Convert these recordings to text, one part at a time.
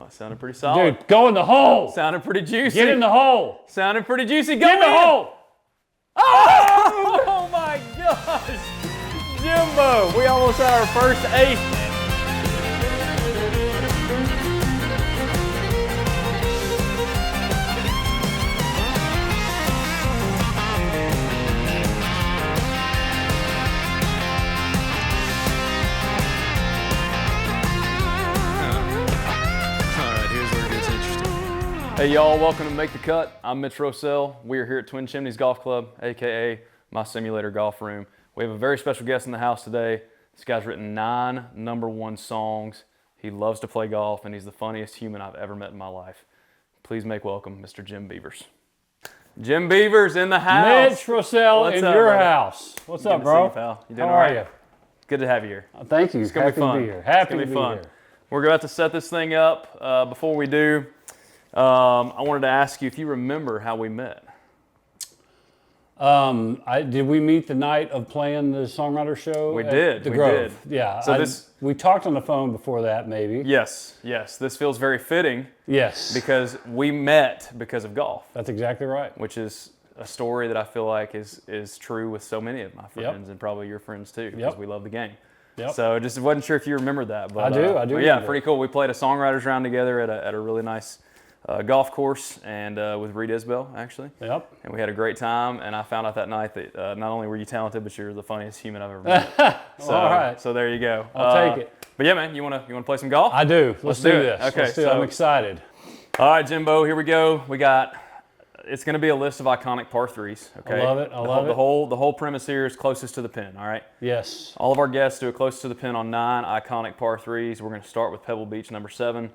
That sounded pretty solid. Dude, go in the hole. Sounded pretty juicy. Get in the hole. Sounded pretty juicy. Go Get in the hole. Oh my gosh. Jimbo, we almost had our first ace. Hey y'all, welcome to Make the Cut. I'm Mitch Rossell. We are here at Twin Chimneys Golf Club, aka my simulator golf room. We have a very special guest in the house today. This guy's written 9 #1 songs. He loves to play golf, and he's the funniest human I've ever met in my life. Please make welcome Mr. Jim Beavers. Jim Beavers in the house. Mitch Rossell in your house. What's up, bro? You, pal. You doing How all are right? you? Good to have you here. Thank you. It's gonna be fun. Happy to be here. Happy to be fun. here. We're about to set this thing up. Before we do, I wanted to ask you if you remember how we met. Did we meet the night of playing the Songwriter show? We did. The we Grove. did. Yeah. So we talked on the phone before that, maybe. Yes. This feels very fitting. Yes. Because we met because of golf. That's exactly right. Which is a story that I feel like is true with so many of my friends and probably your friends too, because we love the game. Yep. So just wasn't sure if you remembered that. But, I do. But yeah, pretty cool. We played a Songwriters round together at a really nice golf course and with Reed Isbell, actually. Yep. And we had a great time, and I found out that night that not only were you talented, but you're the funniest human I've ever met. So, all right. So there you go. I'll take it. But yeah, man, you wanna play some golf? I do. Let's do this. Okay. Let's do it. I'm excited. All right, Jimbo, here we go. It's going to be a list of iconic par threes. Okay. I love it. The whole premise here is closest to the pin. All right. Yes. All of our guests do it closest to the pin on 9 iconic par threes. We're going to start with Pebble Beach, number 7.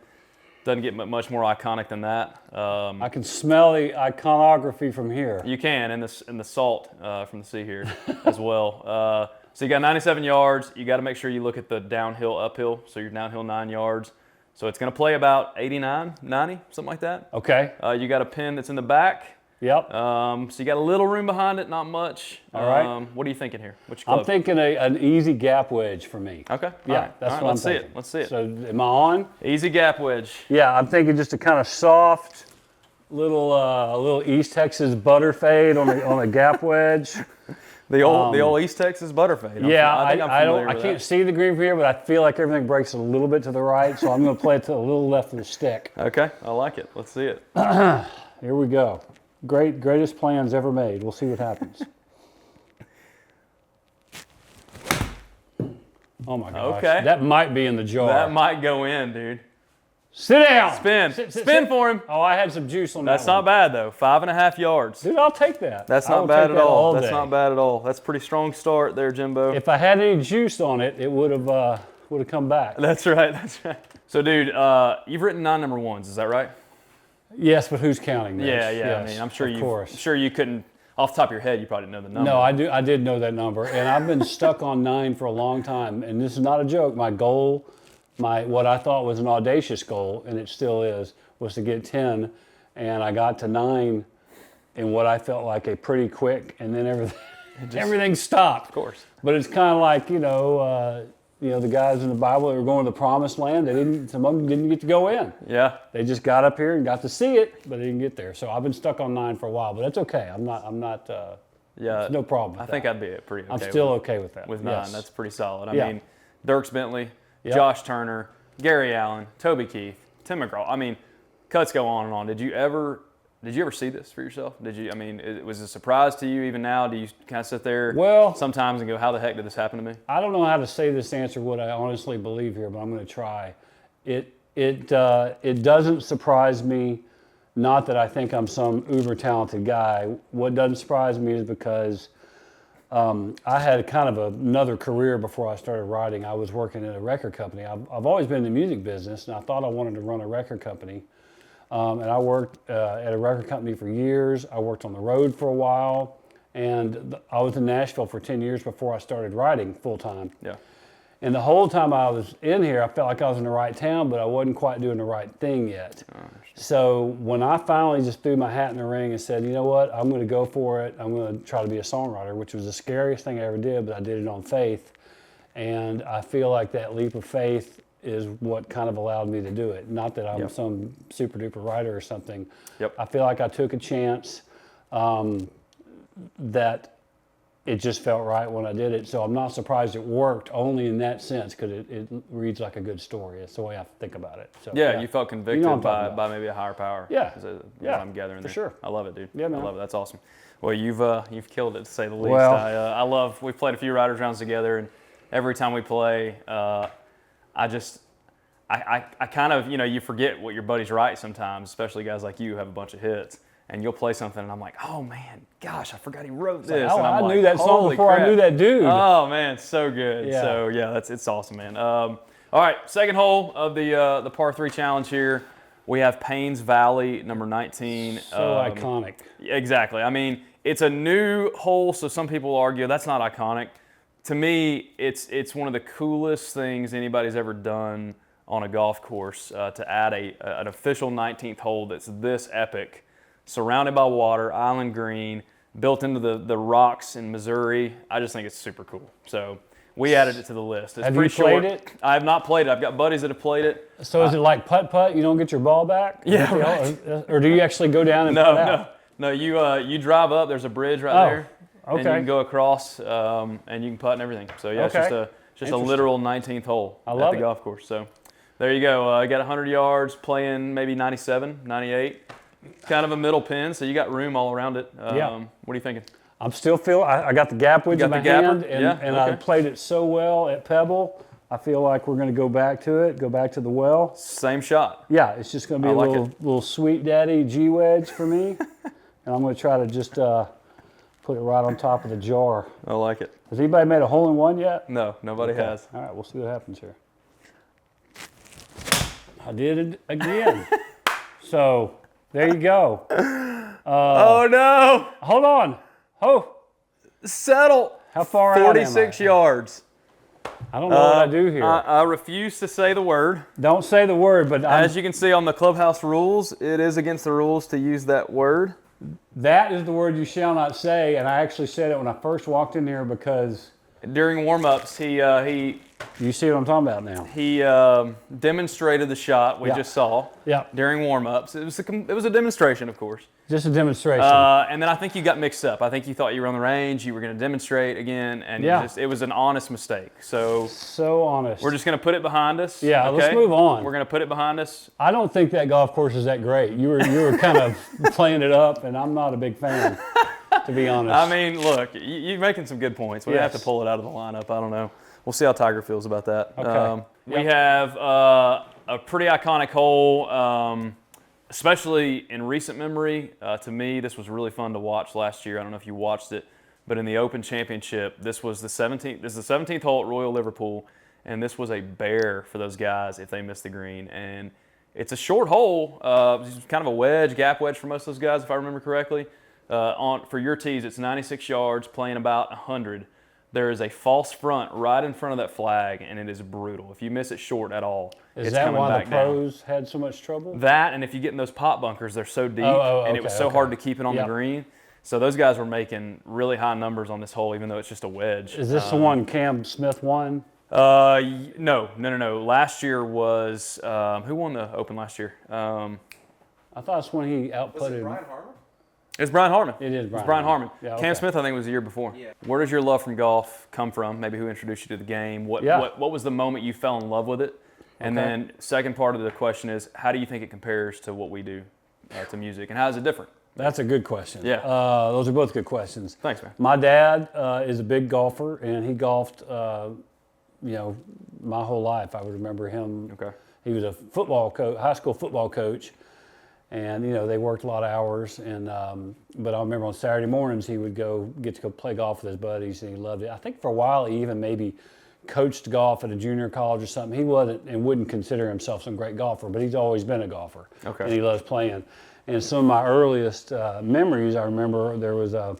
Doesn't get much more iconic than that. I can smell the iconography from here. You can, and the salt from the sea here as well. So you got 97 yards. You got to make sure you look at the downhill, uphill. So you're downhill 9 yards. So it's going to play about 89, 90, something like that. Okay. You got a pin that's in the back. Yep. So you got a little room behind it, not much. All right. What are you thinking here? Which club? I'm thinking an easy gap wedge for me. Okay. Yeah, All right. that's what I'm thinking. Let's see it. So am I on? Easy gap wedge. Yeah, I'm thinking just a kind of soft little East Texas butter fade on a gap wedge. The old East Texas butter fade. I can't see the green from here, but I feel like everything breaks a little bit to the right, so I'm going to play it to a little left of the stick. Okay, I like it. Let's see it. Here we go. Greatest plans ever made. We'll see what happens. Oh my gosh. Okay. That might be in the jar. That might go in, dude. Sit down. Spin for him. Oh, I had some juice on that. That's not bad though. 5.5 yards. Dude, I'll take that. That's not bad at all. That's not bad at all. That's a pretty strong start there, Jimbo. If I had any juice on it, it would have come back. That's right. So, dude, you've written 9 #1s. Is that right? Yes, but who's counting this? Yeah. Yes, I mean, I'm sure you couldn't. Off the top of your head, you probably didn't know the number. No, I did know that number, and I've been stuck on 9 for a long time. And this is not a joke. My goal, what I thought was an audacious goal, and it still is, was to get 10, and I got to 9 in what I felt like a pretty quick, and then everything stopped. Of course. But it's kind of like the guys in the Bible that were going to the Promised Land. Some of them didn't get to go in. Yeah. They just got up here and got to see it, but they didn't get there. So I've been stuck on 9 for a while, but that's okay. I'm not. Yeah. No problem. I think I'd be pretty okay. I'm still okay with that. With 9, yes. That's pretty solid. I mean, Dierks Bentley, Josh Turner, Gary Allan, Toby Keith, Tim McGraw. I mean, cuts go on and on. Did you ever see this for yourself? Was it a surprise to you even now? Do you kind of sit there sometimes and go, how the heck did this happen to me? I don't know how to say this answer, what I honestly believe here, but I'm going to try. It doesn't surprise me, not that I think I'm some uber talented guy. What doesn't surprise me is because I had kind of another career before I started writing. I was working at a record company. I've always been in the music business, and I thought I wanted to run a record company. And I worked at a record company for years. I worked on the road for a while, and I was in Nashville for 10 years before I started writing full time. Yeah. And the whole time I was in here, I felt like I was in the right town, but I wasn't quite doing the right thing yet. So when I finally just threw my hat in the ring and said, you know what, I'm going to go for it. I'm going to try to be a songwriter, which was the scariest thing I ever did, but I did it on faith. And I feel like that leap of faith is what kind of allowed me to do it. Not that I'm some super duper writer or something. Yep. I feel like I took a chance that it just felt right when I did it. So I'm not surprised it worked only in that sense because it reads like a good story. It's the way I think about it. So, you felt convicted by maybe a higher power. Yeah. As I'm gathering for there. sure. I love it, dude. Yeah, man. I love it. That's awesome. Well, you've killed it, to say the least. Well, I love, we've played a few Writers Rounds together, and every time we play, I kind of, you forget what your buddies write sometimes, especially guys like you who have a bunch of hits. And you'll play something, and I'm like, oh man, gosh, I forgot he wrote this. Like, and I'm I knew that song before I knew that dude. Oh man, so good. Yeah. So yeah, it's awesome, man. All right, second hole of the par 3 challenge here. We have Paynes Valley, number 19. So iconic. Exactly. I mean, it's a new hole, so some people argue that's not iconic. To me, it's one of the coolest things anybody's ever done on a golf course to add an official 19th hole that's this epic. Surrounded by water, island green, built into the rocks in Missouri. I just think it's super cool. So we added it to the list. It's have pretty you played short. it? I have not played it. I've got buddies that have played it. So is it like putt-putt? You don't get your ball back? Yeah, right. Or do you actually go down and putt out? No. You drive up. There's a bridge right there. Okay. And you can go across and you can putt and everything. So yeah, Okay. it's just a literal 19th hole I at love the it. golf course. So there you go. I got 100 yards, playing maybe 97, 98. Kind of a middle pin, so you got room all around it. Yeah. What are you thinking? I'm still feeling, I got the gap wedge in my hand, and I played it so well at Pebble. I feel like we're going to go back to it, go back to the well. Same shot. Yeah, it's just going to be little sweet daddy G wedge for me. And I'm going to try to just put it right on top of the jar. I like it. Has anybody made a hole-in-one yet? No, nobody has. All right, we'll see what happens here. I did it again. So there you go. Oh no! Hold on. Oh, Settle. how far out am I? 46 yards. I don't know what I do here. I refuse to say the word. Don't say the word, but As you can see on the clubhouse rules, it is against the rules to use that word. that is the word you shall not say. And I actually said it when I first walked in here because During warm-ups, he you see what I'm talking about now. demonstrated the shot we just saw. Yeah. During warm-ups, it was a demonstration, of course. Just a demonstration. And then I think you got mixed up. I think you thought you were on the range, you were going to demonstrate again, and it was an honest mistake. So honest. we're just going to put it behind us. Yeah, okay? let's move on. We're going to put it behind us. I don't think that golf course is that great. You were kind of playing it up, and I'm not a big fan, to be honest. I mean, look, you're making some good points. We have to pull it out of the lineup. I don't know. We'll see how Tiger feels about that. Okay. We have a pretty iconic hole. Especially in recent memory, to me, this was really fun to watch last year. I don't know if you watched it, but in the Open Championship, this was the 17th. This is the 17th hole at Royal Liverpool, and this was a bear for those guys if they missed the green. And it's a short hole, it's kind of a wedge, gap wedge for most of those guys, if I remember correctly. For your tees, it's 96 yards, playing about 100. There is a false front right in front of that flag, and it is brutal. If you miss it short at all, Is that why the pros had so much trouble? That, and if you get in those pot bunkers, they're so deep, and it was so hard to keep it on the green. So those guys were making really high numbers on this hole, even though it's just a wedge. Is this the one Cam Smith won? No. Last year was, who won the Open last year? I thought it's when he outputted. Was it Brian Harmon? It's Brian Harmon. It is Brian. It's Brian Harmon. Yeah, okay. Cam Smith, I think, was the year before. Yeah. Where does your love from golf come from? Maybe who introduced you to the game? What was the moment you fell in love with it? And then second part of the question is, how do you think it compares to what we do to music, and how is it different? That's a good question. Yeah. Those are both good questions. Thanks, man. My dad is a big golfer, and he golfed, my whole life. I would remember him. Okay. He was a football coach, high school football coach, and they worked a lot of hours. And but I remember on Saturday mornings he would get to go play golf with his buddies, and he loved it. I think for a while he even maybe coached golf at a junior college or something. He wasn't and wouldn't consider himself some great golfer, but he's always been a golfer. Okay. And he loves playing. And some of my earliest memories, I remember there was a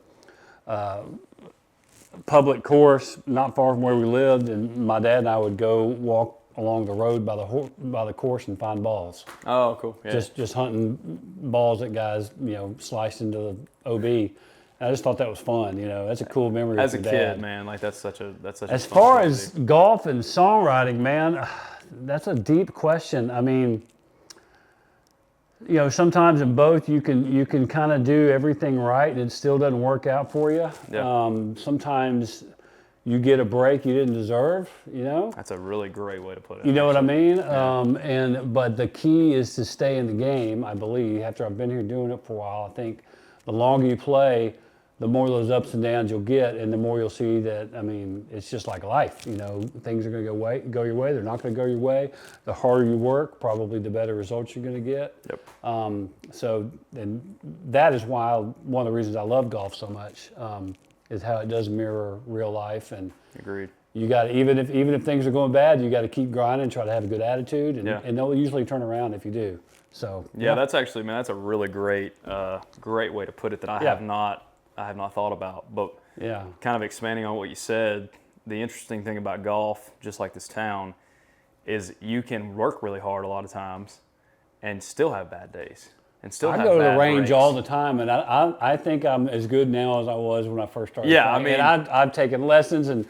public course not far from where we lived, and my dad and I would go walk along the road by the course and find balls. Oh, cool. Yeah. Just hunting balls that guys sliced into the OB. And I just thought that was fun. That's a cool memory. As a with your kid, dad. man, like that's such a. As fun far thing to as do. golf and songwriting, man, that's a deep question. I mean, sometimes in both you can kind of do everything right and it still doesn't work out for you. Yeah. Sometimes you get a break you didn't deserve, That's a really great way to put it. You know what I mean? Yeah. But the key is to stay in the game, I believe. After I've been here doing it for a while, I think the longer you play, the more those ups and downs you'll get, and the more you'll see that, it's just like life. Things are going to go your way. They're not going to go your way. The harder you work, probably the better results you're going to get. Yep. And that is why one of the reasons I love golf so much is how it does mirror real life. And Agreed. you got to, even if things are going bad, you got to keep grinding, try to have a good attitude, and they'll usually turn around if you do. So yeah, that's actually, man, that's a really great way to put it that I have not thought about. But kind of expanding on what you said, the interesting thing about golf, just like this town, is you can work really hard a lot of times and still have bad days. And still I have go to bad the range breaks. all the time, and I think I'm as good now as I was when I first started. Yeah, playing. And I've taken lessons, and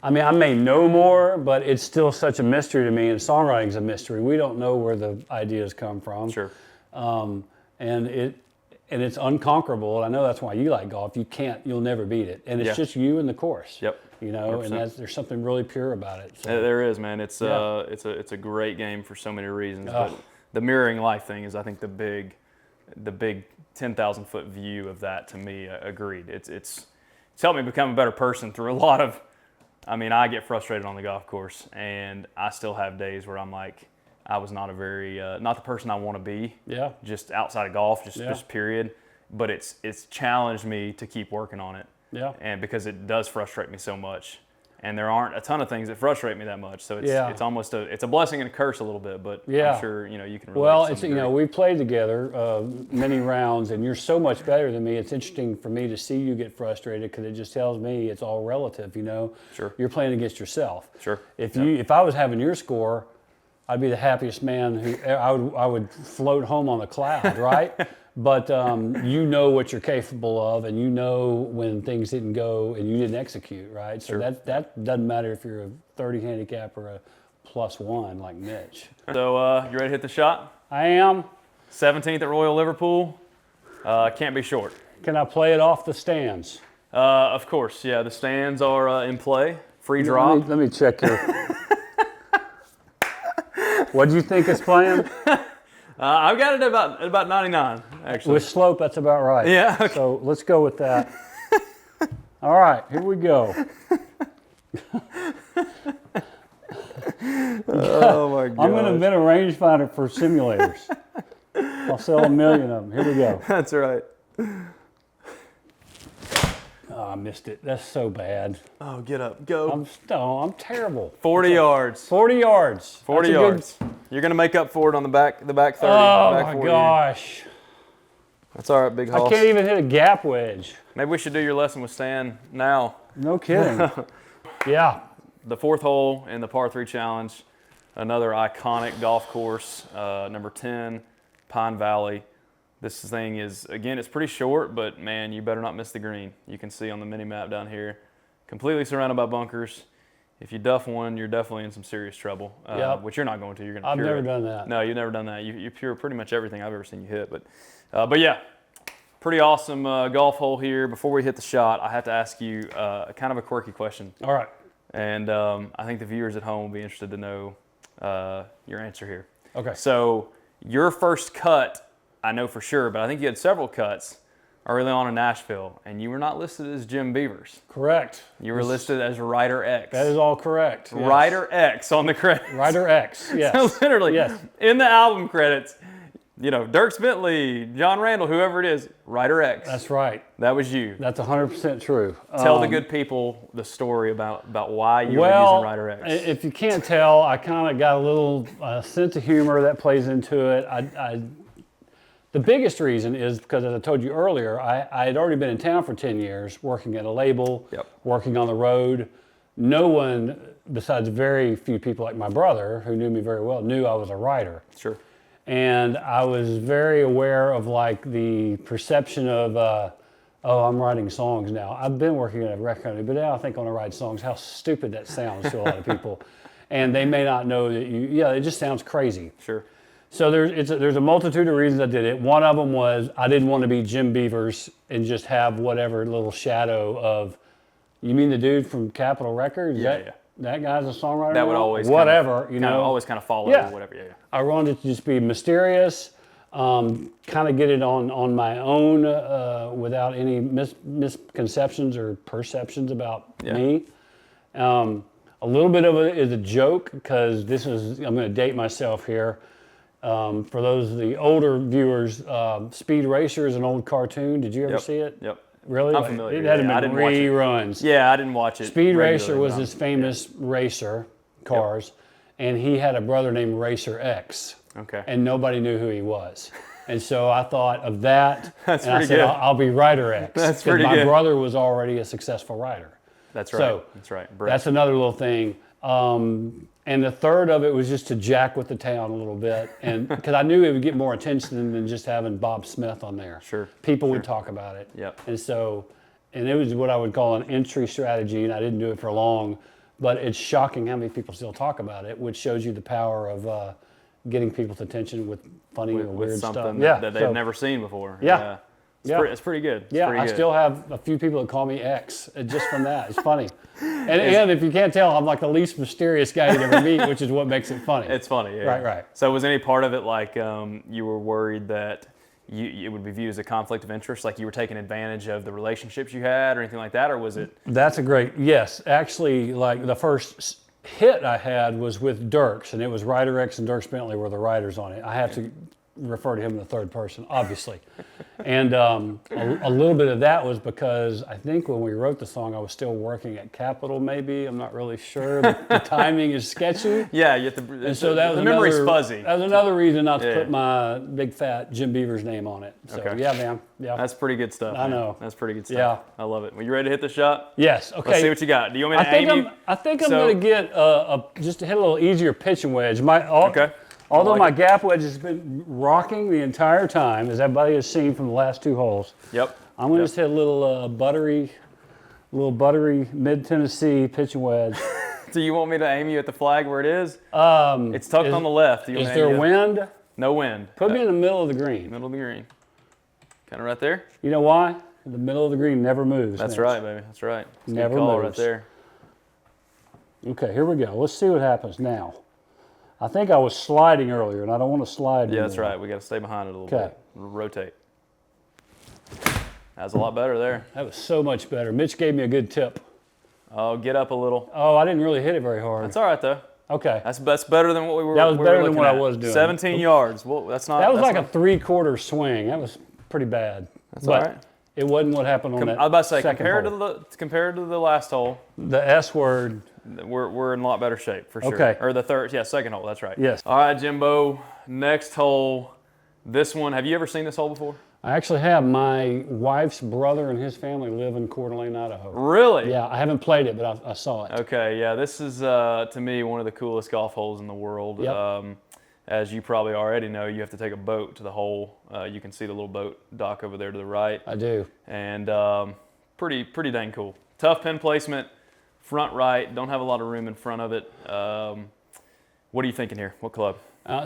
I may know more, but it's still such a mystery to me, and songwriting's a mystery. We don't know where the ideas come from. Sure. And it's unconquerable, and I know that's why you like golf. You'll never beat it, and it's just you and the course. Yep. 100%. And there's something really pure about it. So. There is, man. It's a great game for so many reasons. But the mirroring life thing is, I think, the big 10,000 foot view of that. To me, agreed. It's helped me become a better person through a lot of. I get frustrated on the golf course, and I still have days where I'm like, I was not not the person I want to be. Yeah. Just outside of golf, just period. But it's challenged me to keep working on it. Yeah. And because it does frustrate me so much, and there aren't a ton of things that frustrate me that much, so it's almost a blessing and a curse a little bit. But I'm sure you can relate. Well, to some degree. we played together many rounds, and you're so much better than me. It's interesting for me to see you get frustrated because it just tells me it's all relative. Sure. You're playing against yourself. Sure. If I was having your score, I'd be the happiest man I would float home on a cloud, right? But you know what you're capable of, and you know when things didn't go and you didn't execute, right? So that doesn't matter if you're a 30 handicap or a +1 like Mitch. So you ready to hit the shot? I am. 17th at Royal Liverpool. Can't be short. Can I play it off the stands? Of course, yeah. The stands are in play. Free drop. Let me check here. What do you think it's playing? I've got it at about 99, actually. With slope, that's about right. Yeah. Okay. So let's go with that. All right, here we go. Oh my God. I'm going to invent a rangefinder for simulators. I'll sell 1 million of them. Here we go. That's right. Oh, I missed it. That's so bad. Oh, get up. Go. I'm terrible. 40 yards. 40 yards. 40 yards. You're going to make up for it on the back 30. Oh, back my 40. gosh. That's all right, big hoss. I can't even hit a gap wedge. Maybe we should do your lesson with Stan now. No kidding. Yeah. The 4th hole in the par 3 challenge, another iconic golf course, number 10, Pine Valley. This thing is, again, it's pretty short, but man, you better not miss the green. You can see on the mini map down here, completely surrounded by bunkers. If you duff one, you're definitely in some serious trouble, which you're not going to. You're going to I've pure never it. done that. No, you've never done that. You pure pretty much everything I've ever seen you hit. But yeah, pretty awesome golf hole here. Before we hit the shot, I have to ask you kind of a quirky question. All right. And I think the viewers at home will be interested to know your answer here. Okay. So your first cut, I know for sure, but I think you had several cuts early on in Nashville, and you were not listed as Jim Beavers. Correct. You were listed as Rider X. That is all correct. Yes. Rider X on the credits. Rider X, yes. So literally, yes. In the album credits, Dierks Bentley, John Randall, whoever it is, Rider X. That's right. That was you. That's 100% true. Tell the good people the story about why you were using Rider X. If you can't tell, I kind of got a little sense of humor that plays into it. The biggest reason is because, as I told you earlier, I had already been in town for 10 years, working at a label, working on the road. No one, besides very few people like my brother, who knew me very well, knew I was a writer. Sure. And I was very aware of the perception of, I'm writing songs now. I've been working at a record company, but now I think I want to write songs. How stupid that sounds to a lot of people. and they may not know that you. Yeah, it just sounds crazy. Sure. So there's a multitude of reasons I did it. One of them was I didn't want to be Jim Beavers and just have whatever little shadow of. You mean the dude from Capitol Records? Yeah. That guy's a songwriter. That would now? always whatever kind of always kind of follow whatever. Yeah. I wanted it to just be mysterious, kind of get it on my own without any misconceptions or perceptions about me. A little bit of it is a joke because I'm going to date myself here. For those of the older viewers, Speed Racer is an old cartoon. Did you ever see it? Yep. Really? I'm familiar. It had I been didn't watch it. reruns. Yeah, I didn't watch it. Speed Racer was this famous racer, cars, and he had a brother named Racer X. Okay. And nobody knew who he was. And so I thought of that, That's and I pretty said, good. I'll be Writer X. That's pretty my good. brother was already a successful writer. That's right. So that's right. that's another little thing. And the third of it was just to jack with the town a little bit, and because I knew it would get more attention than just having Bob Smith on there. Sure. People would talk about it. Yep. And so, and it was what I would call an entry strategy, and I didn't do it for long, but it's shocking how many people still talk about it, which shows you the power of getting people's attention with funny or weird with something stuff. that they've never seen before. Yeah. It's pretty good. It's pretty I good. still have a few people that call me X just from that. It's funny. And if you can't tell, I'm like the least mysterious guy you'd ever meet, which is what makes it funny. It's funny, yeah. Right. So was any part of it like you were worried that it would be viewed as a conflict of interest, like you were taking advantage of the relationships you had or anything like that, or was it? That's a great, yes. Actually, like the first hit I had was with Dierks, and it was Writer X and Dierks Bentley were the writers on it. I have to refer to him in the third person, obviously. And a little bit of that was because I think when we wrote the song, I was still working at Capitol, maybe. I'm not really sure. The timing is sketchy. Yeah, you have to. And so that was the memory's another, fuzzy. That was another reason not to put my big fat Jim Beavers name on it. So yeah, man. Yeah. That's pretty good stuff. I know. That's pretty good stuff. Yeah. I love it. Well, you ready to hit the shot? Yes. Okay. Let's see what you got. Do you want me to aim you? I think I'm going to get just to hit a little easier pitching wedge. Okay. Although like my gap wedge has been rocking the entire time, as everybody has seen from the last two holes. Yep. I'm going to just hit a little buttery mid-Tennessee pitching wedge. Do you want me to aim you at the flag where it is? It's tucked on the left. Is there wind? No wind. Put me in the middle of the green. Middle of the green. Kind of right there? You know why? The middle of the green never moves. That's man. right, baby. That's right. It's Never good call moves. right there. Okay, here we go. Let's see what happens now. I think I was sliding earlier, and I don't want to slide anymore. Yeah, that's right. We got to stay behind it a little Okay. bit. Rotate. That was a lot better there. That was so much better. Mitch gave me a good tip. Oh, get up a little. Oh, I didn't really hit it very hard. That's all right, though. Okay. That's better than what we were. That was we were better than looking what I at. was doing. 17 yards. Well, that's not. That was that's like a 3/4 swing. That was pretty bad. That's but all right. It wasn't what happened on that. I was about to say, second compared to the last hole, the S word. we're in a lot better shape for sure. Okay. Or the third, second hole. That's right. Yes. All right, Jimbo. Next hole. This one. Have you ever seen this hole before? I actually have. My wife's brother and his family live in Coeur d'Alene, Idaho. Really? Yeah, I haven't played it, but I saw it. Okay. Yeah. This is to me one of the coolest golf holes in the world. Yep. As you probably already know, you have to take a boat to the hole. You can see the little boat dock over there to the right. I do. And pretty dang cool. Tough pin placement, front right. Don't have a lot of room in front of it. What are you thinking here? What club?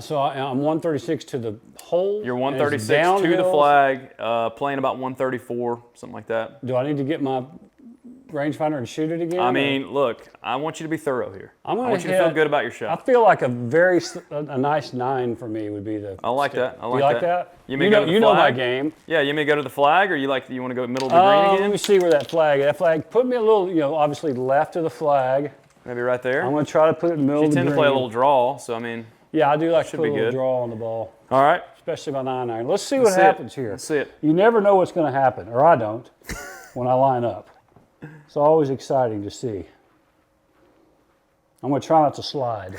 So I'm 136 to the hole. You're and it's 136 to the downhill. flag, playing about 134, something like that. Do I need to get my rangefinder and shoot it again? I mean, look, I want you to be thorough here. I gonna want you to feel good about your shot. I feel like a nice 9 for me would be the. I like that. I like you like that? You may go to the you know my flag? game. Yeah, you may go to the flag, or you want to go middle of the green Let again? me see where that flag. Put me a little, obviously left of the flag. Maybe right there. I'm going to try to put it in the middle You of the tend green. to play a little draw, so I mean. Yeah, I do like to should put a be little good. draw on the ball, All right. especially my 9-iron. Let's see what Let's see happens it. here. Let's see it. You never know what's going to happen, or I don't, when I line up. It's always exciting to see. I'm going to try not to slide.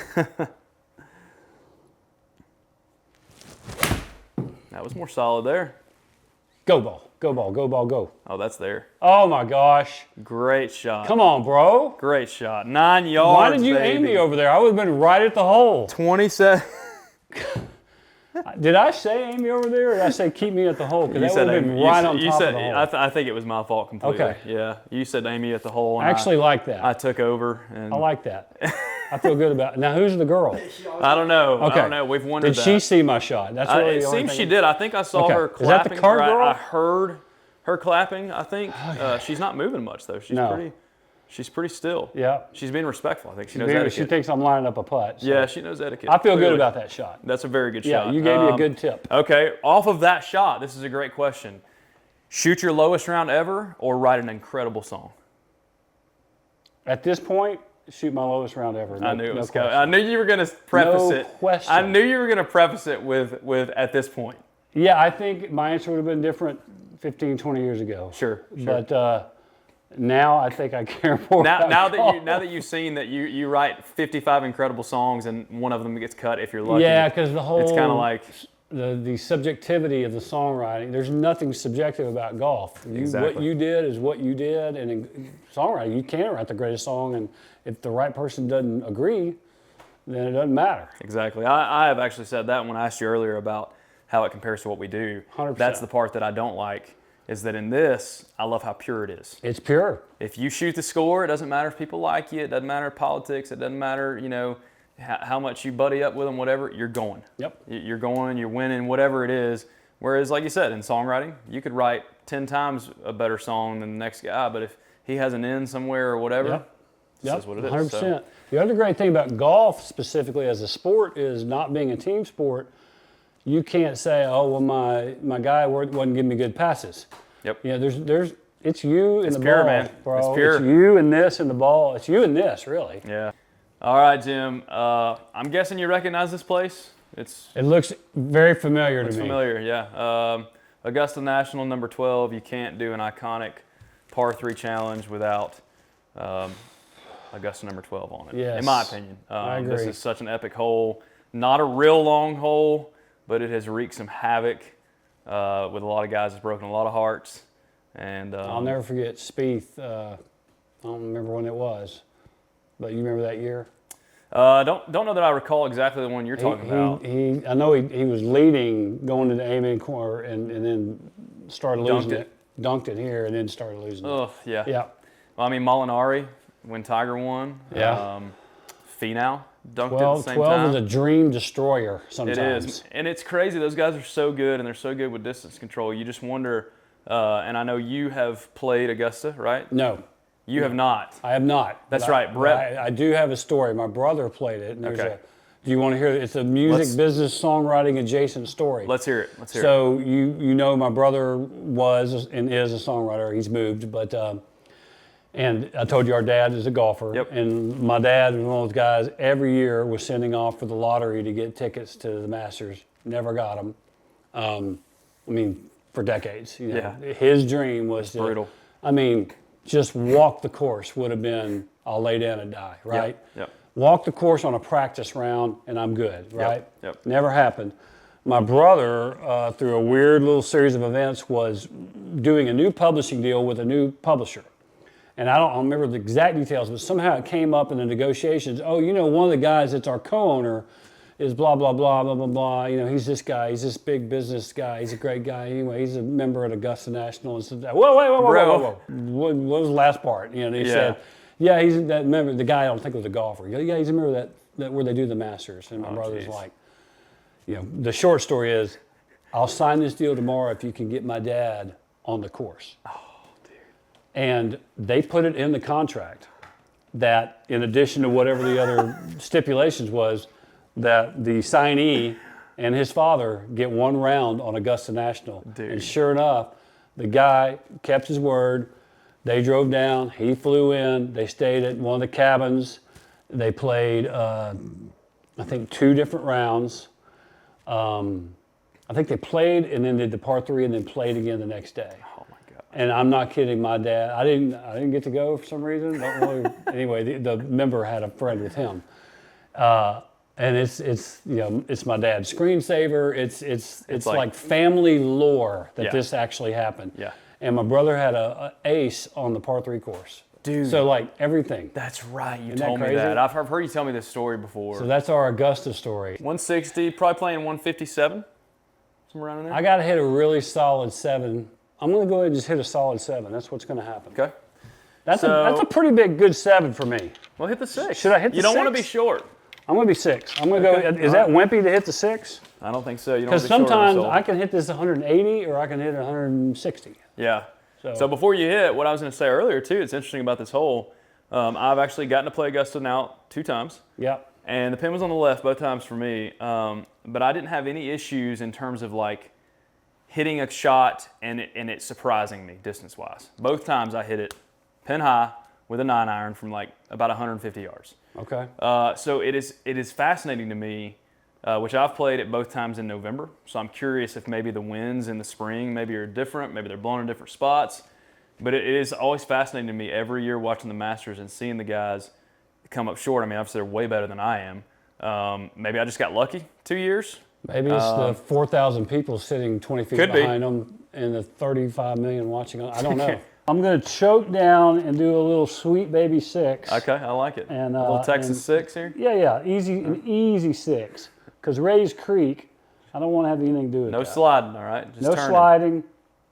That was more solid there. Go ball, go ball, go ball, go. Oh, that's there. Oh my gosh. Great shot. Come on, bro. Great shot. 9 yards. Why did you aim me over there? I would have been right at the hole. 27. Did I say aim me over there, or did I say keep me at the hole? Because that would have been right on top of the hole. I think it was my fault completely. Okay. Yeah. You said aim me at the hole. And I actually like that. I took over. And I like that. I feel good about it. Now, who's the girl? I don't know. Okay. I don't know. We've wondered Did she see my shot? That's really It the only seems thing. she did. I think I saw Okay. her Is that the clapping. cart or girl? I heard her clapping, I think. She's not moving much, though. She's pretty still. Yeah. She's being respectful. I think she knows Maybe etiquette. she thinks I'm lining up a putt. So. Yeah, she knows etiquette. I feel clearly. good about that shot. That's a very good Yeah, shot. you gave me a good tip. Okay, off of that shot, this is a great question. Shoot your lowest round ever or write an incredible song? At this point, shoot my lowest round ever. I knew it was question. coming. I knew you were going to preface No it. question. I knew you were going to preface it with at this point. Yeah, I think my answer would have been different 15, 20 years ago. Sure. But now I think I care more. Now that you've seen that you write 55 incredible songs and one of them gets cut if you're lucky. Yeah, because the whole it's kind of like the subjectivity of the songwriting. There's nothing subjective about golf. Exactly. What you did is what you did, and in songwriting, you can write the greatest song, and if the right person doesn't agree, then it doesn't matter. Exactly. I have actually said that when I asked you earlier about how it compares to what we do. 100%. That's the part that I don't like, is that in this, I love how pure it is. It's pure. If you shoot the score, it doesn't matter if people like you. It doesn't matter politics. It doesn't matter, how much you buddy up with them, whatever. You're going. Yep. You're going, you're winning, whatever it is. Whereas, like you said, in songwriting, you could write 10 times a better song than the next guy, but if he has an N somewhere or whatever, this is what it is. 100%. So. The other great thing about golf specifically as a sport is not being a team sport. You can't say, oh, well, my guy wasn't giving me good passes. Yep. There's it's you and the pure, ball, man. bro. It's pure. It's you and this and the ball. It's you and this, really. Yeah. All right, Jim. I'm guessing you recognize this place. It looks very familiar to me. It's familiar, yeah. Augusta National, number 12. You can't do an iconic par 3 challenge without Augusta number 12 on it, Yes. in my opinion. I agree. This is such an epic hole. Not a real long hole, but it has wreaked some havoc with a lot of guys. It's broken a lot of hearts. And I'll never forget Spieth. I don't remember when it was, but you remember that year? Don't know that I recall exactly the one you're talking about. I know he was leading going to the aiming corner and then started losing it. Dunked it here and then started losing it. Oh, yeah. Yeah. Well, I mean, Molinari, when Tiger won. Yeah. Finau dunked it at 12, the same 12 time. is a dream destroyer sometimes. It is. And it's crazy. Those guys are so good, and they're so good with distance control. You just wonder, and I know you have played Augusta, right? No. You have not. I have not. That's But right. Brett. I do have a story. My brother played it. And Okay. Do you want to hear it? It's a music, business, songwriting adjacent story. Let's hear it. Let's hear it. So you know my brother was and is a songwriter. He's moved, but and I told you our dad is a golfer. Yep. And my dad was one of those guys every year was sending off for the lottery to get tickets to the Masters. Never got them. I mean, for decades. You know. Yeah. His dream was to. brutal. I mean, just walk the course would have been I'll lay down and die, right? Yep. Walk the course on a practice round and I'm good, right? Yep. Never happened. My brother, through a weird little series of events, was doing a new publishing deal with a new publisher. And I don't remember the exact details, but somehow it came up in the negotiations. Oh, one of the guys that's our co-owner is blah, blah, blah, blah, blah, blah. He's this guy. He's this big business guy. He's a great guy. Anyway, he's a member at Augusta National. And said, whoa. What was the last part? They said, yeah, he's that member. The guy I don't think was a golfer. Yeah, he's a member that where they do the Masters. And my brother's like, the short story is, I'll sign this deal tomorrow if you can get my dad on the course. Oh, dude. And they put it in the contract that in addition to whatever the other stipulations was, that the signee and his father get one round on Augusta National. Dude. And sure enough, the guy kept his word. They drove down, he flew in, they stayed at one of the cabins. They played, I think, 2 different rounds. I think they played and then did the par 3 and then played again the next day. Oh my God. And I'm not kidding, my dad, I didn't get to go for some reason. Don't really, anyway, the member had a friend with him. And it's my dad's screensaver. It's like family lore that this actually happened. Yeah. And my brother had a ace on the par 3 course. Dude. So like everything. That's right. You Isn't that told me crazy? that. I've heard you tell me this story before. So that's our Augusta story. 160, probably playing 157, somewhere around in there. I got to hit a really solid 7. I'm going to go ahead and just hit a solid 7. That's what's going to happen. Okay. That's a pretty big good 7 for me. Well, hit the 6. Should I hit the You don't want to 6? be short. I'm going to be 6. I'm going to go. Is that wimpy to hit the 6? I don't think so. You don't Because want to be short sometimes of the I can hit this 180 or I can hit it 160. Yeah. So before you hit, what I was going to say earlier too, it's interesting about this hole. I've actually gotten to play Augusta now 2 times. Yep. And the pin was on the left both times for me. But I didn't have any issues in terms of like hitting a shot and it surprising me distance-wise. Both times I hit it pin high with a 9-iron from like about 150 yards. Okay. So it is fascinating to me, which I've played it both times in November. So I'm curious if maybe the winds in the spring maybe are different, maybe they're blowing in different spots. But it is always fascinating to me every year watching the Masters and seeing the guys come up short. I mean, obviously they're way better than I am. Maybe I just got lucky 2 years. Maybe it's the 4,000 people sitting 20 feet behind them and the 35 million watching. I don't know. I'm going to choke down and do a little sweet baby 6. Okay, I like it. And, a little Texas 6 here? Yeah, an easy 6. Because Ray's Creek, I don't want to have anything to do with No that. sliding, all right? Just no turning. sliding.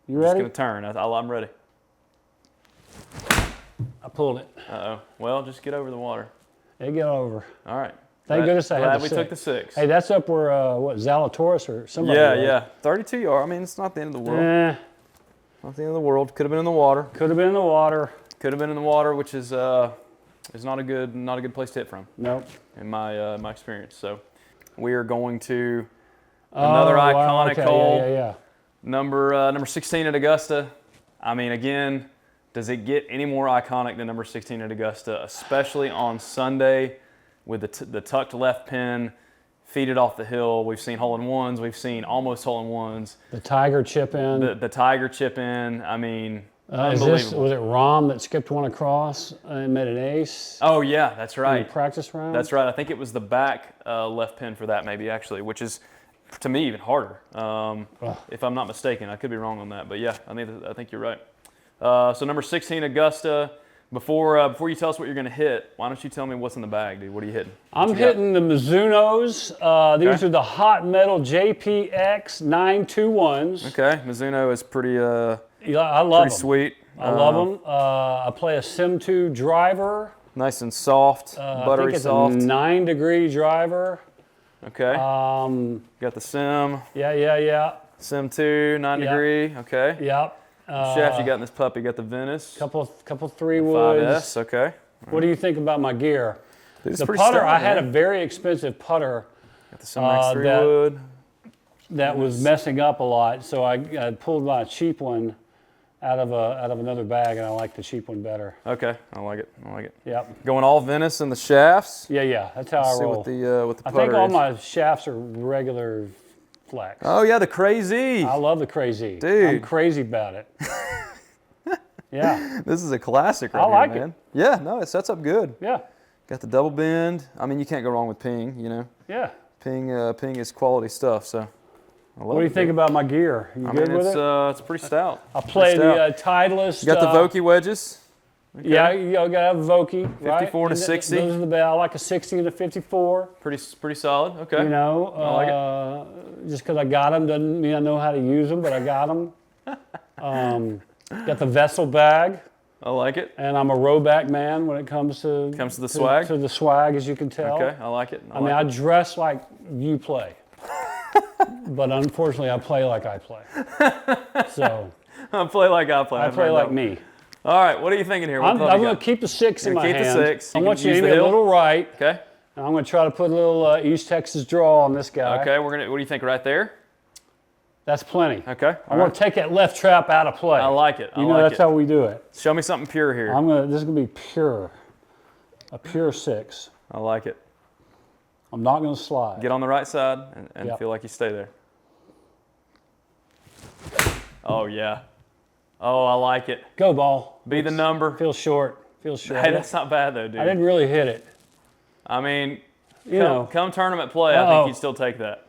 You ready? Just going to turn. I'm ready. I pulled it. Uh-oh. Well, just get over the water. It got over. All right. Thank goodness I had glad the we 6. took the 6. Hey, that's up where, Zalatoris or somebody was. Yeah. 32 yards. I mean, it's not the end of the world. Eh, Not the end of the world. Could have been in the water. could have been in the water. Could have been in the water, which is not a good place to hit from, Nope. in my experience. So we are going to another iconic okay. hole. Yeah. Number 16 at Augusta. I mean, again, does it get any more iconic than number 16 at Augusta, especially on Sunday with the tucked left pin, feed it off the hill. We've seen hole-in-ones. We've seen almost hole-in-ones. The Tiger chip in. The Tiger chip in. I mean, was unbelievable. it Rahm that skipped one across and made an ace? Oh, yeah, that's In right. the practice round? That's right. I think it was the back left pin for that maybe, actually, which is, to me, even harder, if I'm not mistaken. I could be wrong on that. But, yeah, I think you're right. So number 16, Augusta. Before you tell us what you're going to hit, why don't you tell me what's in the bag, dude? What are you hitting? I'm hitting the Mizunos. These are the Hot Metal JPX 921s. Okay, Mizuno is pretty Yeah, I love pretty them. sweet. I love them. I play a Sim2 driver. Nice and soft, I buttery think it's soft. a 9-degree driver. Okay. Got the Sim. Yeah. Sim 2, 9 degree. Okay. Yep. Shaft you got in this puppy. Got the Venice. Couple 3 woods. 5S. Okay. What do you think about my gear? Dude, it's The pretty putter, stout, I had a man. very expensive putter Got the Sim Max 3 that- wood. that was messing up a lot, so I pulled my cheap one out of another bag, and I like the cheap one better. Okay, I like it. Yep. Going all Venice in the shafts. Yeah. That's how Let's I see roll. what the I putter think all is. my shafts are regular flex. Oh yeah, the Crazy. I love the Crazy. Dude. I'm crazy about it. Yeah. This is a classic right I like here, it. man. Yeah, no, it sets up good. Yeah. Got the double bend. I mean, you can't go wrong with ping, you know. Yeah. Ping is quality stuff, so I love What do you think about my gear? You good with it? It's pretty stout. I play the Titleist. You got the Vokey wedges. Okay. Yeah, you gotta have a Vokey, right? 54 and a 60. Those are the best. I like a 60 and a 54. Pretty solid. Okay. You know, I like just because I got them doesn't mean I know how to use them, but I got them. Got the Vessel bag, I like it. and I'm a rowback man when it comes to the swag? To the swag, as you can tell. Okay, I like it. I mean, I dress like you play, but unfortunately, I play like I play. So I play like I play. I play like me. All right, what are you thinking here? What I'm club you going got? to keep the 6 in my Keep the hand. 6. I You want can you to use aim the it a hill. little right. Okay. And I'm going to try to put a little East Texas draw on this guy. Okay, what do you think right there? That's plenty. Okay. I want to take that left trap out of play. I like it. You know, that's how we do it. Show me something pure here. This is gonna be pure, a pure 6. I like it. I'm not gonna slide. Get on the right side and Yep. feel like you stay there. Oh yeah. Oh, I like it. Go ball. Be the number. Feels short. Hey, that's not bad though, dude. I didn't really hit it. I mean, You know. come tournament play, I think you'd still take that.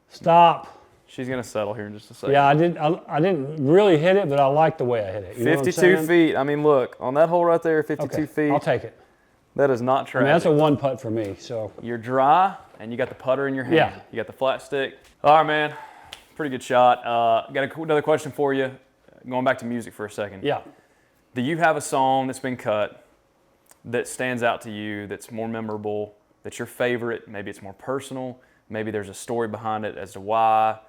Stop. She's gonna settle here in just a second. Yeah, I didn't really hit it, but I like the way I hit it. You know what I'm 52 saying? feet. I mean, look, on that hole right there, 52 Okay, feet. I'll take it. That is not I tragic. mean, that's a 1 putt for me. So You're dry, and you got the putter in your hand. Yeah. You got the flat stick. All right, man. Pretty good shot. Got another question for you. Going back to music for a second. yeah, Do you have a song that's been cut that stands out to you, that's more memorable, that's your favorite? Maybe it's more personal. Maybe there's a story behind it as to why.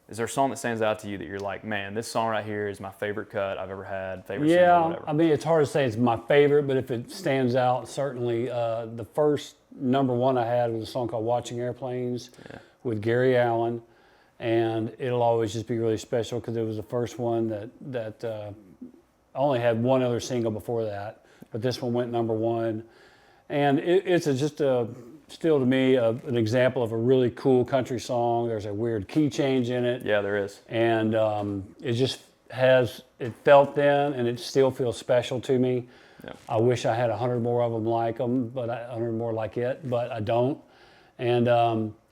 Is there a song that stands out to you that you're like, man, this song right here is my favorite cut I've ever had, favorite single, whatever? I mean, it's hard to say it's my favorite, but if it stands out, certainly the first number one I had was a song called Watching Airplanes with Gary Allan. And it'll always just be really special because it was the first one that I only had one other single before that, but this one went number one. And it's still to me an example of a really cool country song. There's a weird key change in it. Yeah, there is. And it felt then, and it still feels special to me. Yeah. I wish I had 100 more of them like them, but 100 more like it, but I don't. And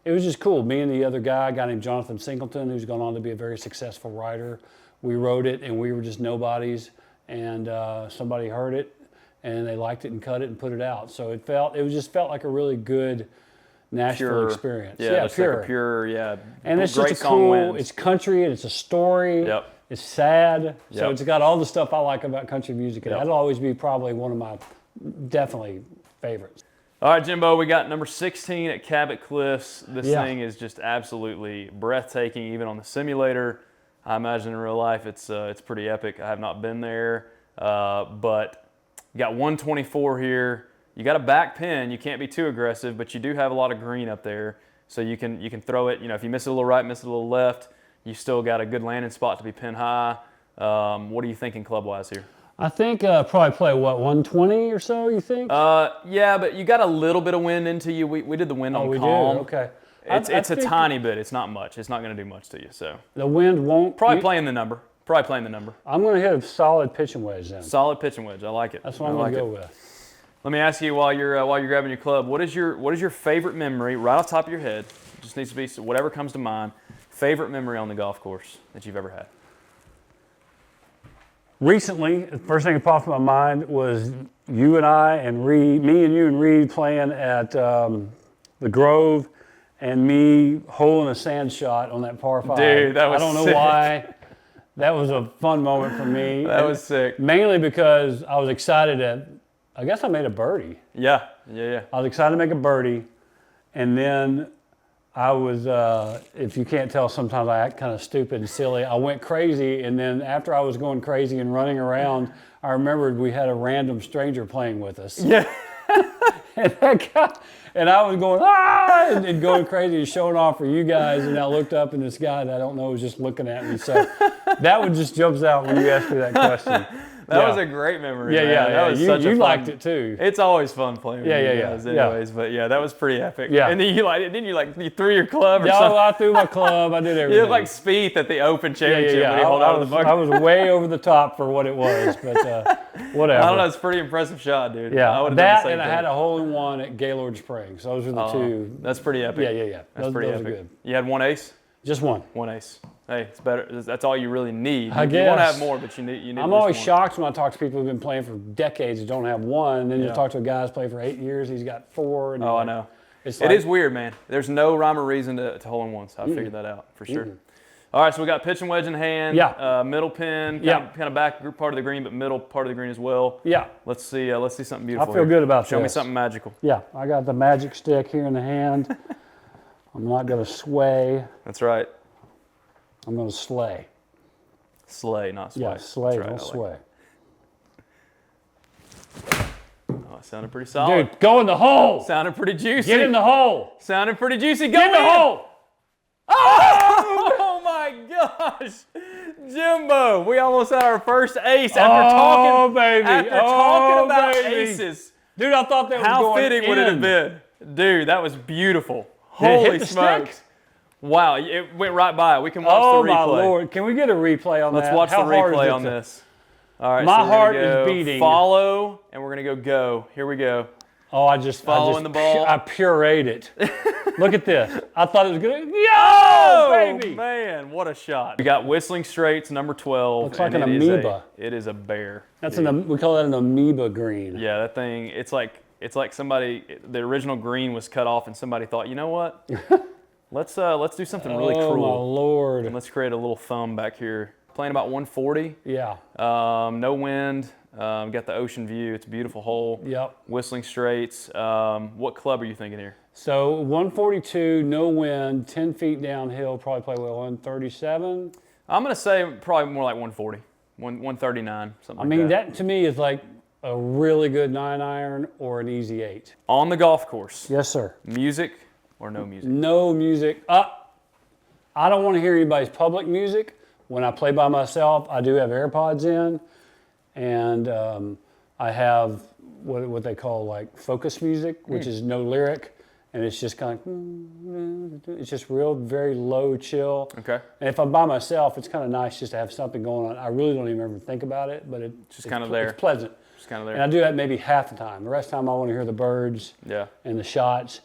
it was just cool. Me and the other guy, a guy named Jonathan Singleton, who's gone on to be a very successful writer, we wrote it, and we were just nobodies. And somebody heard it, and they liked it and cut it and put it out. So it just felt like a really good Nashville experience. Yeah, pure. Like a pure, yeah. And it's just it's country, and it's a story. Yep. It's sad. So it's got all the stuff I like about country music. And that'll always be probably one of my definitely favorites. All right, Jimbo, we got number 16 at Cabot Cliffs. This thing is just absolutely breathtaking, even on the simulator. I imagine in real life it's pretty epic. I have not been there, but you got 124 here. You got a back pin. You can't be too aggressive, but you do have a lot of green up there, so you can throw it. You know, if you miss it a little right, miss it a little left, you still got a good landing spot to be pin high. What are you thinking club-wise here? I think probably play, 120 or so, you think? Yeah, but you got a little bit of wind into you. We did the wind on calm. Do? Okay. It's a tiny bit. It's not much. It's not going to do much to you. So the wind won't... Probably playing the number. I'm going to hit a solid pitching wedge then. Solid pitching wedge. I like it. That's what I'm going to go with. Let me ask you while you're grabbing your club, what is your favorite memory right off the top of your head? It just needs to be whatever comes to mind. Favorite memory on the golf course that you've ever had? Recently, the first thing that popped in my mind was you and I and Reed, me and you and Reed playing at the Grove, and me holding a sand shot on that par 5. Dude, that was sick. I don't know why. That was a fun moment for me. That was sick. Mainly because I was excited I guess I made a birdie. Yeah. I was excited to make a birdie, and then I was, if you can't tell, sometimes I act kind of stupid and silly. I went crazy, and then after I was going crazy and running around, I remembered we had a random stranger playing with us. Yeah. And I was going, and going crazy and showing off for you guys, and I looked up, and this guy that I don't know was just looking at me. So that one just jumps out when you ask me that question. That was a great memory. Yeah. That was such a fun, liked it too. It's always fun playing with you guys anyways. But yeah, that was pretty epic. Yeah. And then you threw your club or something? I threw my club. I did everything. You look like Spieth at the Open Championship when he held out of the bucket. I was way over the top for what it was, but whatever. I don't know. It's a pretty impressive shot, dude. Yeah. That and I had a hole-in-one at Gaylord Springs. Those are the two. That's pretty epic. Yeah. That's pretty epic. Good. You had one ace? Just one. One ace. Hey, it's better. That's all you really need. I guess. You want to have more, but you need. I'm always shocked when I talk to people who've been playing for decades who don't have one. And then you talk to a guy who's played for 8 years, he's got 4. And I know. It is weird, man. There's no rhyme or reason to hole in one, so I figured that out for sure. All right, so we got pitch and wedge in hand. Yeah. Middle pin. Kind of back part of the green, but middle part of the green as well. Yeah. Let's see something beautiful. I feel good about this. Show me something magical. Yeah. I got the magic stick here in the hand. I'm not going to sway. That's right. I'm going to slay. Slay, not sway. Yeah, slay, right, don't sway. Oh, it sounded pretty solid. Dude, go in the hole. Sounded pretty juicy. Get in the hole. Sounded pretty juicy. Go Get in the hole. Oh my gosh. Jimbo, we almost had our first ace after talking about aces. Dude, I thought that was How going fitting in. would it have been? Dude, that was beautiful. Holy smokes. Stick? Wow, it went right by. We can watch the replay. Oh, my Lord. Can we get a replay on that? Let's watch the replay on this. All right, my heart is beating. Follow, and we're going to go. Here we go. Oh, I just following the ball. I pureed it. Look at this. I thought it was good. Baby! Man, what a shot. We got Whistling Straits, number 12. Looks like an amoeba. It is a bear. We call that an amoeba green. Yeah, that thing, it's like somebody, the original green was cut off and somebody thought, you know what? Let's do something really cruel. Oh, my Lord. And let's create a little thumb back here playing about 140. Yeah. No wind. Got the ocean view. It's a beautiful hole. Yep. Whistling Straits. What club are you thinking here? So 142, no wind, 10 feet downhill, probably play well 137. I'm going to say probably more like 140, 139, something I mean, like that. that to me is like a really good 9-iron or an easy 8. On the golf course, Yes, sir. music or no music? No music. I don't want to hear anybody's public music. When I play by myself, I do have AirPods in, and I have what they call like focus music, which is no lyric, and it's just kind of, it's just real, very low, chill. Okay. And if I'm by myself, it's kind of nice just to have something going on. I really don't even ever think about it, but it's kind of there. It's pleasant. Just kind of there. And I do that maybe half the time. The rest of the time, I want to hear the birds Yeah. and the shots.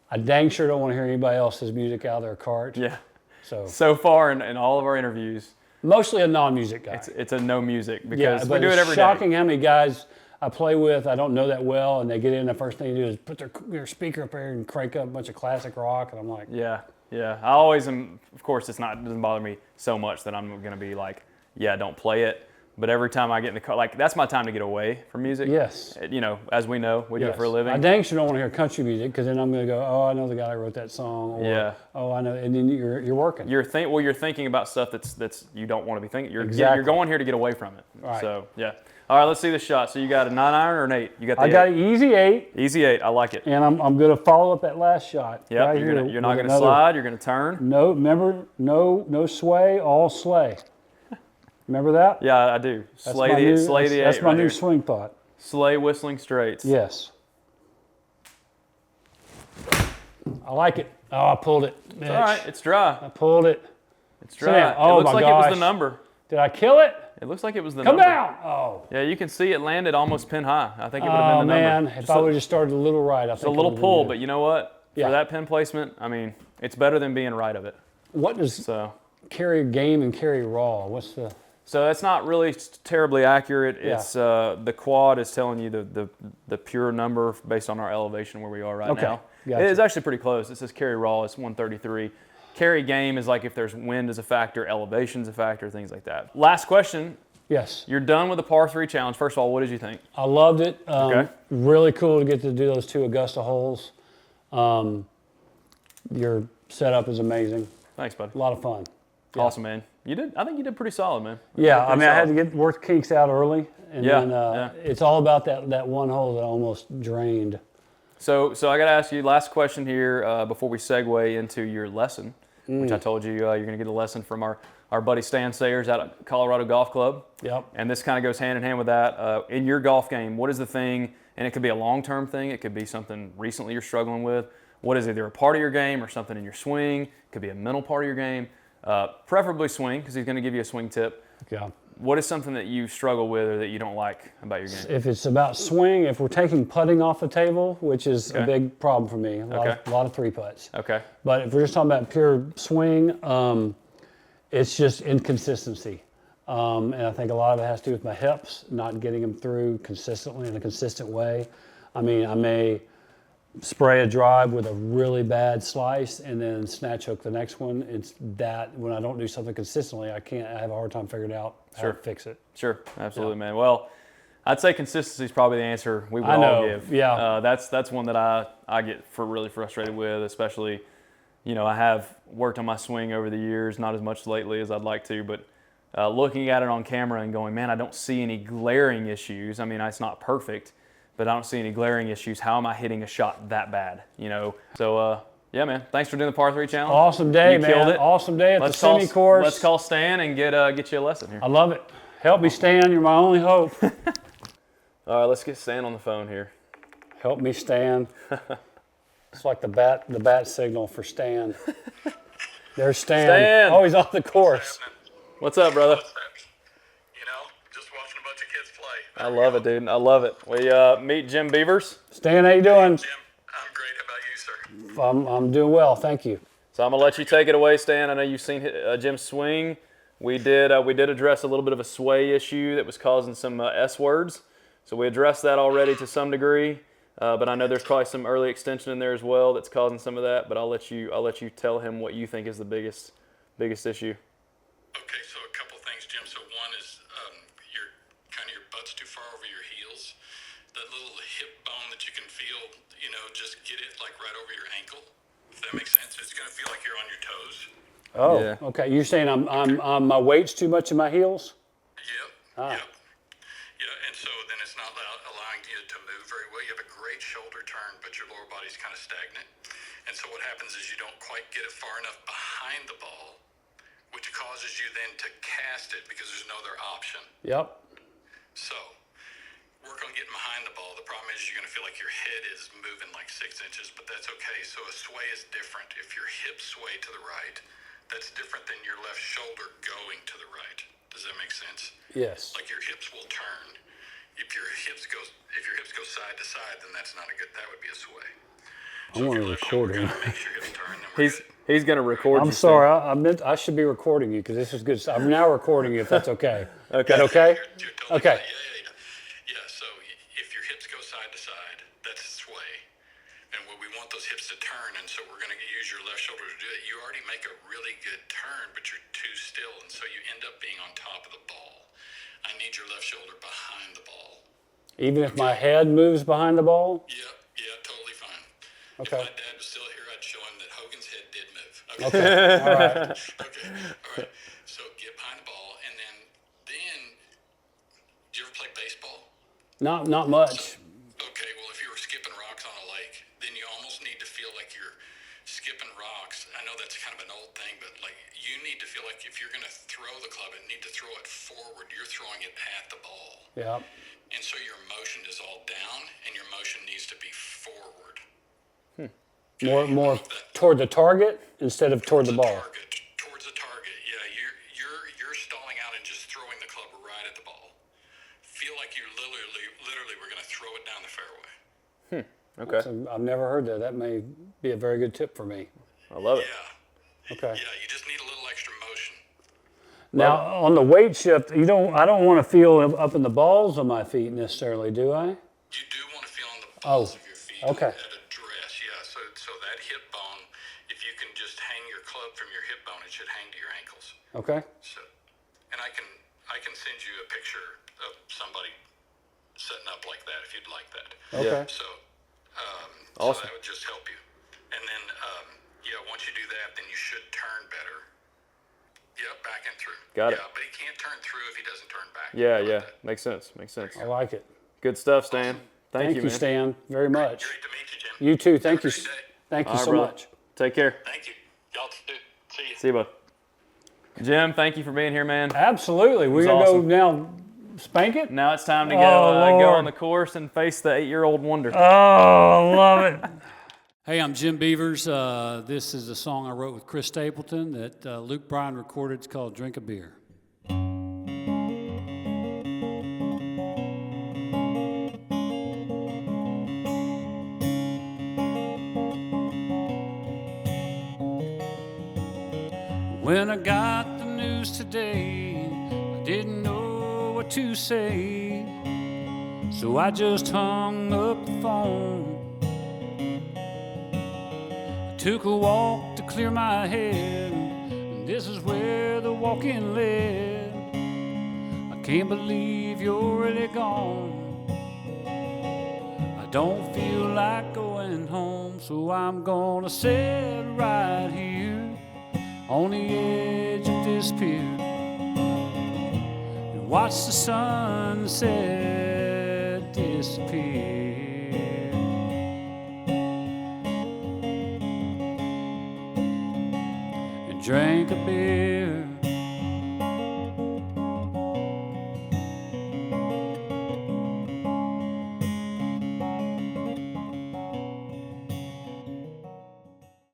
I dang sure don't want to hear anybody else's music out of their cart. Yeah. So So far in all of our interviews, mostly a non-music guy. it's a no music because Yeah, we but do it it's every day. shocking how many guys I play with I don't know that well, and they get in, the first thing they do is put their speaker up there and crank up a bunch of classic rock, and I'm like, Yeah, yeah. I always am. Of course, it doesn't bother me so much that I'm going to be like, yeah, don't play it. But every time I get in the car, like that's my time to get away from music. yes. You know, as we know, we do it for a Yes. living. I dang sure don't want to hear country music, because then I'm going to go, oh, I know the guy that wrote that song, or Yeah. oh, I know, and then you're working. You're thinking about stuff that's you don't want to be thinking. You're Exactly. going here to get away from it. Right. So yeah. All right, let's see the shot. So you got a 9-iron or an 8? You got the I got 8. an easy 8, Easy 8. I like it. and I'm going to follow up that last shot. Yep. right You're here not with going to another- slide. You're going to turn. No, remember, no sway, all slay. Remember that? Yeah, I do. That's Slay my the new- slay the 8. That's my right new here. swing thought. Slay Whistling Straits. Yes. I like it. Oh, I pulled it. It's all right. It's dry. I pulled it. It's dry. down. Oh, it looks my like it was gosh. the number. Did I kill it? It looks like it was the Come number. down. Oh. Yeah, you can see it landed almost pin high. I think it would have Oh, been the man. number. If I would have just started a little right, I think a little it would've pull, been but good. you know what? Yeah. For that pin placement, I mean, it's better than being right of it. What does So carry game and carry raw? What's the... So that's not really terribly accurate. Yeah. It's the quad is telling you the pure number based on our elevation where we are right Okay, now. gotcha. It is actually pretty close. It says carry raw is 133. Carry game is like if there's wind is a factor, elevation's a factor, things like that. Last question. Yes. You're done with the par 3 challenge. First of all, what did you think? I loved it. Okay. Really cool to get to do those 2 Augusta holes. Your setup is amazing. Thanks, buddy. A lot of fun. Yeah. Awesome, man. I think you did pretty solid, man. Yeah, I Pretty mean, I had solid. to get work kinks out early, and Yeah, then yeah. it's all about that one hole that I almost drained. So I got to ask you last question here before we segue into your lesson, which I told you you're going to get a lesson from our buddy Stan Sayers out at Colorado Golf Club. Yep. And this kind of goes hand in hand with that. In your golf game, what is the thing, and it could be a long-term thing, it could be something recently you're struggling with. What is either a part of your game or something in your swing? It could be a mental part of your game. Preferably swing, because he's going to give you a swing tip. Yeah. What is something that you struggle with or that you don't like about your game? If it's about swing, if we're taking putting off the table, which is a Okay. big problem for me, a lot of 3 putts. Okay. But if we're just talking about pure swing, it's just inconsistency. And I think a lot of it has to do with my hips, not getting them through consistently in a consistent way. I mean, I may spray a drive with a really bad slice and then snatch hook the next one. It's that when I don't do something consistently, I have a hard time figuring out how Sure. to fix it. Sure, absolutely, man. Well, I'd say consistency is probably the answer we would I all know, give. yeah. That's one that I get really frustrated with, especially, I have worked on my swing over the years, not as much lately as I'd like to, but looking at it on camera and going, man, I don't see any glaring issues. I mean, it's not perfect, but I don't see any glaring issues. How am I hitting a shot that bad? So yeah, man. Thanks for doing the par 3 challenge. Awesome day, You man. killed it. Awesome day at Let's the semi-course. Let's call Stan and get you a lesson here. I love it. Help me, Stan. You're my only hope. All right, let's get Stan on the phone here. Help me, Stan. It's like the bat signal for Stan. There's Stan. Stan! Oh, he's off the course. What's up, brother? Just watching a bunch of kids play. I love it, dude. I love it. We meet Jim Beavers. Stan, how you doing? Jim, I'm great. How about you, sir? I'm doing well, thank you. So I'm gonna let you take it away, Stan. I know you've seen Jim swing. We did address a little bit of a sway issue that was causing some S words. So we addressed that already to some degree. But I know there's probably some early extension in there as well that's causing some of that. But I'll let you tell him what you think is the biggest issue. Okay, so a couple things, Jim. Oh, Yeah. okay. You're saying my weight's too much in my heels? Yep. Ah. Yep. Yeah, and so then it's not allowing you to move very well. You have a great shoulder turn, but your lower body's kind of stagnant. And so what happens is you don't quite get it far enough behind the ball, which causes you then to cast it because there's no other option. Yep. So work on getting behind the ball. The problem is you're going to feel like your head is moving like 6 inches, but that's okay. So a sway is different. If your hips sway to the right, that's different than your left shoulder going to the right. Does that make sense? Yes. Like your hips will turn. If your hips go side to side, then that's not a good. That would be a sway. I want to record him. Makes your hips turn. Then we're good. He's gonna record. I'm you sorry. I should be recording you because this is good stuff. I'm now recording you if that's okay. Okay. Is that okay? You're totally Okay. fine. Yeah. So if your hips go side to side, that's sway. And we want those hips to turn, and so we're going to use your left shoulder to do it. You already make a really good turn, but you're too still, and so you end up being on top of the ball. I need your left shoulder behind the ball. Even if my head moves behind the ball? Yeah, totally fine. Okay. If my dad was still here, I'd show him that Hogan's head did move. Okay. All right. Okay. All right. So get behind the ball, and then do you ever play baseball? Not much. Okay, well, if you were skipping rocks on a lake, then you almost need to feel like you're skipping rocks. I know that's kind of an old thing, but like you need to feel like if you're going to throw the club, you need to throw it forward. You're throwing it at the ball. Yeah. And so your motion is all down, and your motion needs to be forward. More toward the target instead of toward the ball. Towards the target. Yeah, you're stalling out and just throwing the club right at the ball. Feel like you literally we're going to throw it down the fairway. Okay. So I've never heard that. That may be a very good tip for me. I love it. Yeah. Okay. Yeah, you just need a little extra motion. Now on the weight shift, I don't want to feel up in the balls of my feet necessarily, do I? You do want to feel on the balls of your feet okay. at a dress, yeah. So that hip bone, if you can just hang your club from your hip bone, it should hang to your ankles. Okay. So, and I can send you a picture of somebody setting up like that if you'd like that. Okay. So, Awesome. so that would just help you. And then, once you do that, then you should turn better. Yep, back and through. Got it. Yeah, but he can't turn through if he doesn't turn back. Yeah. Makes sense. I like it. Good stuff, Stan. Thank you, man. Stan, very much. Great to meet you, Jim. You too. Thank you. Have a great day. Thank you All right, so brother. much. Take care. Thank you. Y'all too. See you. See you, bud. Jim, thank you for being here, man. Absolutely. We're going to awesome. go now spank it? Now it's time to go Oh, go Lord. on the course and face the 8-year-old wonder. Oh, I love it. Hey, I'm Jim Beavers. This is a song I wrote with Chris Stapleton that Luke Bryan recorded. It's called Drink a Beer. When I got the news today, I didn't know what to say, so I just hung up the phone. Took a walk to clear my head, and this is where the walk-in led. I can't believe you're really gone. I don't feel like going home, so I'm gonna sit right here on the edge of this pier and watch the sunset disappear. Drank a beer